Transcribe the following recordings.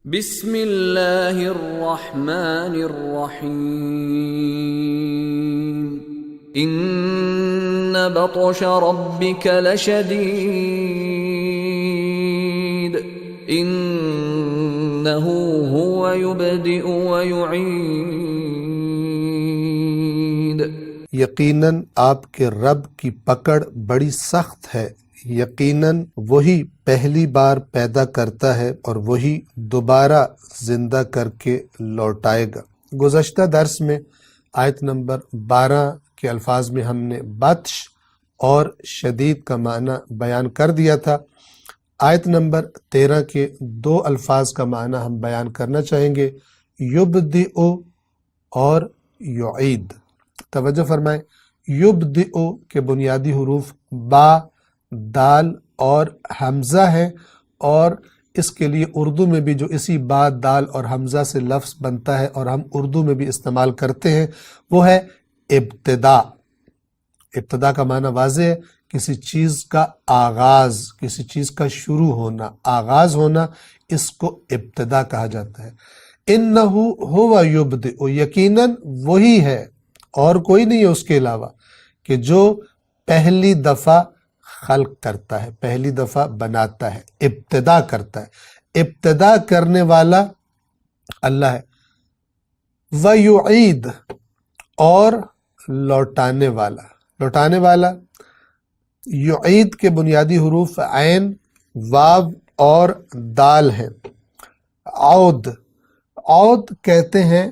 بسم اللہ الرحمن الرحیم ان بطش ربک لشدید انہ هو یبدئ ویعید۔ یقیناً آپ کے رب کی پکڑ بڑی سخت ہے، یقیناً وہی پہلی بار پیدا کرتا ہے اور وہی دوبارہ زندہ کر کے لوٹائے گا۔ گزشتہ درس میں آیت نمبر 12 کے الفاظ میں ہم نے بطش اور شدید کا معنی بیان کر دیا تھا۔ آیت نمبر 13 کے دو الفاظ کا معنی ہم بیان کرنا چاہیں گے، یبدئ اور یعید۔ توجہ فرمائیں، یبدئ کے بنیادی حروف با، دال اور حمزہ ہے، اور اس کے لیے اردو میں بھی جو اسی با، دال اور حمزہ سے لفظ بنتا ہے اور ہم اردو میں بھی استعمال کرتے ہیں وہ ہے ابتدا۔ ابتدا کا معنی واضح ہے، کسی چیز کا آغاز، کسی چیز کا شروع ہونا، آغاز ہونا، اس کو ابتدا کہا جاتا ہے۔ انہ ہو یبدئ، یقیناً وہی ہے اور کوئی نہیں ہے اس کے علاوہ کہ جو پہلی دفعہ خلق کرتا ہے، پہلی دفعہ بناتا ہے، ابتدا کرتا ہے۔ ابتدا کرنے والا اللہ ہے۔ وَيُعِيد، اور لوٹانے والا۔ لوٹانے والا، یعید کے بنیادی حروف عین، واو اور دال ہیں۔ عود، عود کہتے ہیں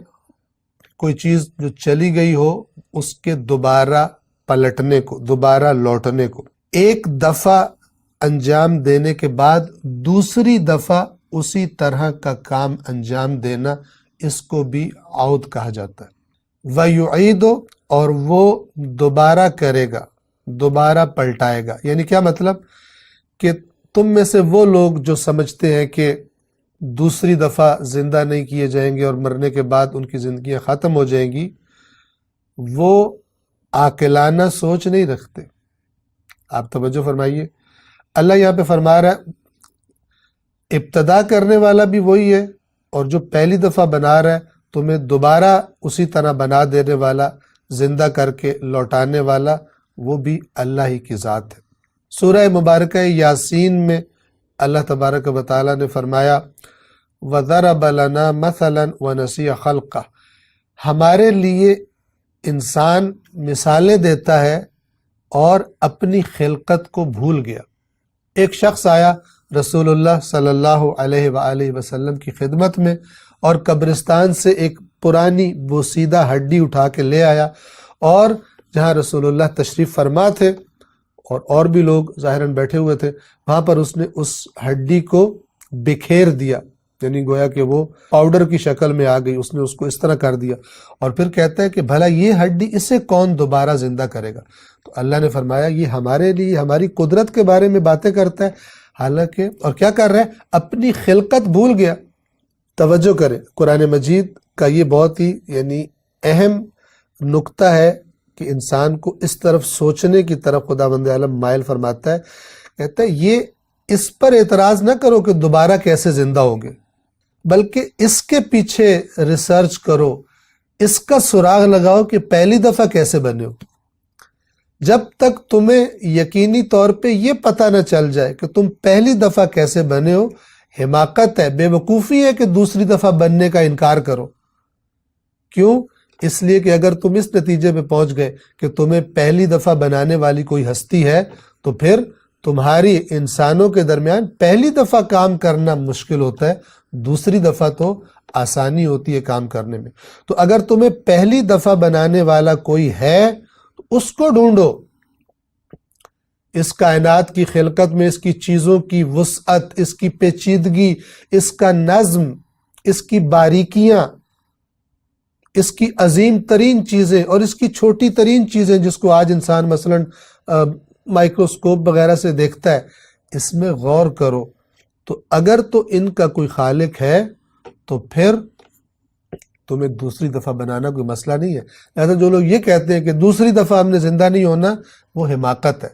کوئی چیز جو چلی گئی ہو اس کے دوبارہ پلٹنے کو، دوبارہ لوٹنے کو۔ ایک دفعہ انجام دینے کے بعد دوسری دفعہ اسی طرح کا کام انجام دینا، اس کو بھی عود کہا جاتا ہے۔ وَيُعِيدُ، اور وہ دوبارہ کرے گا، دوبارہ پلٹائے گا۔ یعنی کیا مطلب کہ تم میں سے وہ لوگ جو سمجھتے ہیں کہ دوسری دفعہ زندہ نہیں کیے جائیں گے اور مرنے کے بعد ان کی زندگیاں ختم ہو جائیں گی، وہ عاقلانہ سوچ نہیں رکھتے۔ آپ توجہ فرمائیے، اللہ یہاں پہ فرما رہا ہے ابتدا کرنے والا بھی وہی ہے، اور جو پہلی دفعہ بنا رہا ہے تمہیں دوبارہ اسی طرح بنا دینے والا، زندہ کر کے لوٹانے والا، وہ بھی اللہ ہی کی ذات ہے۔ سورہ مبارکہ یاسین میں اللہ تبارک و تعالیٰ نے فرمایا وَضَرَبَ لَنَا مَثَلًا وَنَسِيَ خَلْقَهُ، ہمارے لیے انسان مثالیں دیتا ہے اور اپنی خلقت کو بھول گیا۔ ایک شخص آیا رسول اللہ صلی اللہ علیہ وآلہ وسلم کی خدمت میں اور قبرستان سے ایک پرانی بوسیدہ ہڈی اٹھا کے لے آیا، اور جہاں رسول اللہ تشریف فرما تھے اور بھی لوگ ظاہراً بیٹھے ہوئے تھے، وہاں پر اس نے اس ہڈی کو بکھیر دیا، یعنی گویا کہ وہ پاؤڈر کی شکل میں آ گئی، اس نے اس کو اس طرح کر دیا، اور پھر کہتا ہے کہ بھلا یہ ہڈی اسے کون دوبارہ زندہ کرے گا؟ تو اللہ نے فرمایا یہ ہمارے لیے ہماری قدرت کے بارے میں باتیں کرتا ہے، حالانکہ اور کیا کر رہا ہے؟ اپنی خلقت بھول گیا۔ توجہ کریں، قرآن مجید کا یہ بہت ہی یعنی اہم نقطہ ہے کہ انسان کو اس طرف سوچنے کی طرف خداوند عالم مائل فرماتا ہے۔ کہتا ہے یہ اس پر اعتراض نہ کرو کہ دوبارہ کیسے زندہ ہوگے، بلکہ اس کے پیچھے ریسرچ کرو، اس کا سراغ لگاؤ کہ پہلی دفعہ کیسے بنے ہو۔ جب تک تمہیں یقینی طور پہ یہ پتہ نہ چل جائے کہ تم پہلی دفعہ کیسے بنے ہو، حماقت ہے، بے وقوفی ہے کہ دوسری دفعہ بننے کا انکار کرو۔ کیوں؟ اس لیے کہ اگر تم اس نتیجے پہ پہنچ گئے کہ تمہیں پہلی دفعہ بنانے والی کوئی ہستی ہے، تو پھر تمہاری انسانوں کے درمیان پہلی دفعہ کام کرنا مشکل ہوتا ہے، دوسری دفعہ تو آسانی ہوتی ہے کام کرنے میں۔ تو اگر تمہیں پہلی دفعہ بنانے والا کوئی ہے تو اس کو ڈھونڈو۔ اس کائنات کی خلقت میں اس کی چیزوں کی وسعت، اس کی پیچیدگی، اس کا نظم، اس کی باریکیاں، اس کی عظیم ترین چیزیں اور اس کی چھوٹی ترین چیزیں جس کو آج انسان مثلاً مائکروسکوپ وغیرہ سے دیکھتا ہے، اس میں غور کرو۔ تو اگر تو ان کا کوئی خالق ہے تو پھر تمہیں دوسری دفعہ بنانا کوئی مسئلہ نہیں ہے۔ لہذا جو لوگ یہ کہتے ہیں کہ دوسری دفعہ ہم نے زندہ نہیں ہونا، وہ حماقت ہے۔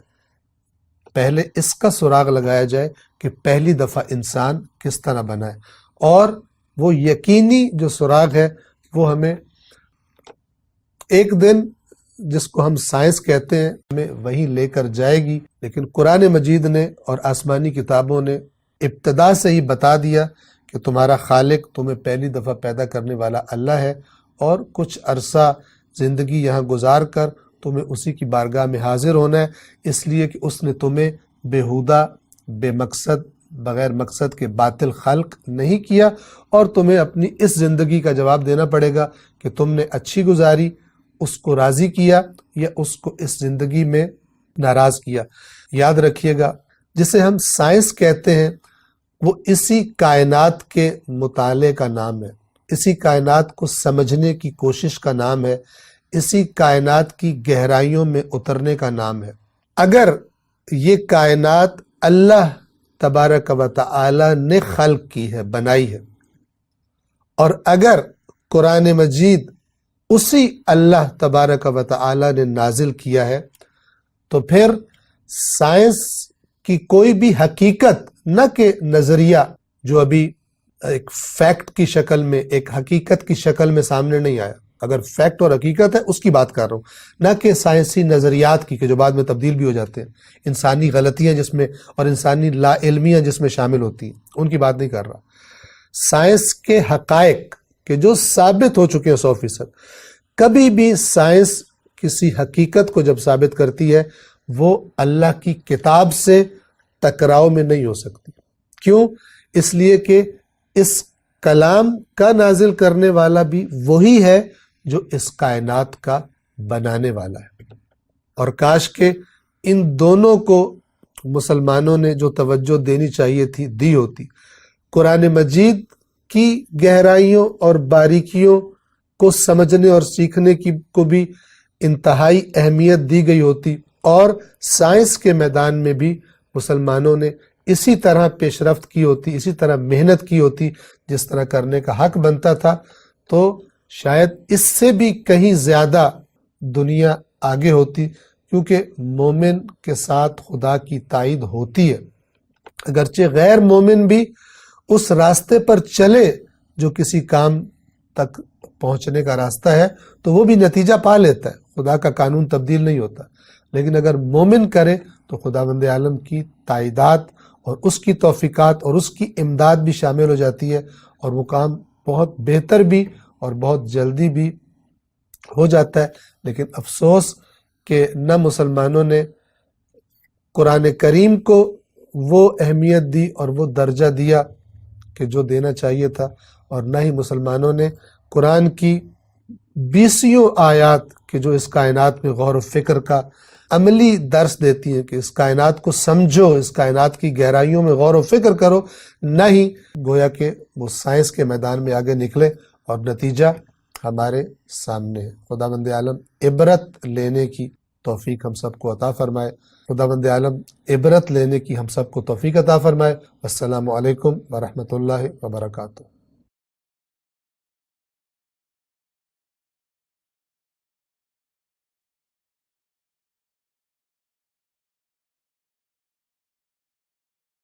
پہلے اس کا سراغ لگایا جائے کہ پہلی دفعہ انسان کس طرح بنا ہے، اور وہ یقینی جو سراغ ہے وہ ہمیں ایک دن، جس کو ہم سائنس کہتے ہیں، ہمیں وہیں لے کر جائے گی۔ لیکن قرآن مجید نے اور آسمانی کتابوں نے ابتدا سے ہی بتا دیا کہ تمہارا خالق تمہیں پہلی دفعہ پیدا کرنے والا اللہ ہے، اور کچھ عرصہ زندگی یہاں گزار کر تمہیں اسی کی بارگاہ میں حاضر ہونا ہے، اس لیے کہ اس نے تمہیں بیہودہ، بے مقصد، بغیر مقصد کے باطل خلق نہیں کیا، اور تمہیں اپنی اس زندگی کا جواب دینا پڑے گا کہ تم نے اچھی گزاری، اس کو راضی کیا، یا اس کو اس زندگی میں ناراض کیا۔ یاد رکھیے گا، جسے ہم سائنس کہتے ہیں وہ اسی کائنات کے مطالعے کا نام ہے، اسی کائنات کو سمجھنے کی کوشش کا نام ہے، اسی کائنات کی گہرائیوں میں اترنے کا نام ہے۔ اگر یہ کائنات اللہ تبارک و تعالی نے خلق کی ہے، بنائی ہے، اور اگر قرآن مجید اسی اللہ تبارک و تعالی نے نازل کیا ہے، تو پھر سائنس کی کوئی بھی حقیقت، نہ کہ نظریہ جو ابھی ایک فیکٹ کی شکل میں، ایک حقیقت کی شکل میں سامنے نہیں آیا، اگر فیکٹ اور حقیقت ہے اس کی بات کر رہا ہوں، نہ کہ سائنسی نظریات کی کہ جو بعد میں تبدیل بھی ہو جاتے ہیں، انسانی غلطیاں جس میں اور انسانی لا علمیاں جس میں شامل ہوتی ہیں، ان کی بات نہیں کر رہا۔ سائنس کے حقائق کہ جو ثابت ہو چکے ہیں 100%، کبھی بھی سائنس کسی حقیقت کو جب ثابت کرتی ہے وہ اللہ کی کتاب سے ٹکراؤ میں نہیں ہو سکتی۔ کیوں؟ اس لیے کہ اس کلام کا نازل کرنے والا بھی وہی ہے جو اس کائنات کا بنانے والا ہے۔ اور کاش کہ ان دونوں کو مسلمانوں نے جو توجہ دینی چاہیے تھی دی ہوتی، قرآن مجید کی گہرائیوں اور باریکیوں کو سمجھنے اور سیکھنے کی کو بھی انتہائی اہمیت دی گئی ہوتی، اور سائنس کے میدان میں بھی مسلمانوں نے اسی طرح پیش رفت کی ہوتی، اسی طرح محنت کی ہوتی جس طرح کرنے کا حق بنتا تھا، تو شاید اس سے بھی کہیں زیادہ دنیا آگے ہوتی، کیونکہ مومن کے ساتھ خدا کی تائید ہوتی ہے۔ اگرچہ غیر مومن بھی اس راستے پر چلے جو کسی کام تک پہنچنے کا راستہ ہے تو وہ بھی نتیجہ پا لیتا ہے، خدا کا قانون تبدیل نہیں ہوتا، لیکن اگر مومن کرے تو خداوند عالم کی تائیدات اور اس کی توفیقات اور اس کی امداد بھی شامل ہو جاتی ہے، اور وہ کام بہت بہتر بھی اور بہت جلدی بھی ہو جاتا ہے۔ لیکن افسوس کہ نہ مسلمانوں نے قرآن کریم کو وہ اہمیت دی اور وہ درجہ دیا کہ جو دینا چاہیے تھا، اور نہ ہی مسلمانوں نے قرآن کی 20 آیات کہ جو اس کائنات میں غور و فکر کا عملی درس دیتی ہیں کہ اس کائنات کو سمجھو، اس کائنات کی گہرائیوں میں غور و فکر کرو، نہ ہی گویا کہ وہ سائنس کے میدان میں آگے نکلے، اور نتیجہ ہمارے سامنے ہے۔ خداوند عالم عبرت لینے کی توفیق ہم سب کو عطا فرمائے، خداوند عالم عبرت لینے کی ہم سب کو توفیق عطا فرمائے۔ السلام علیکم ورحمۃ اللہ وبرکاتہ۔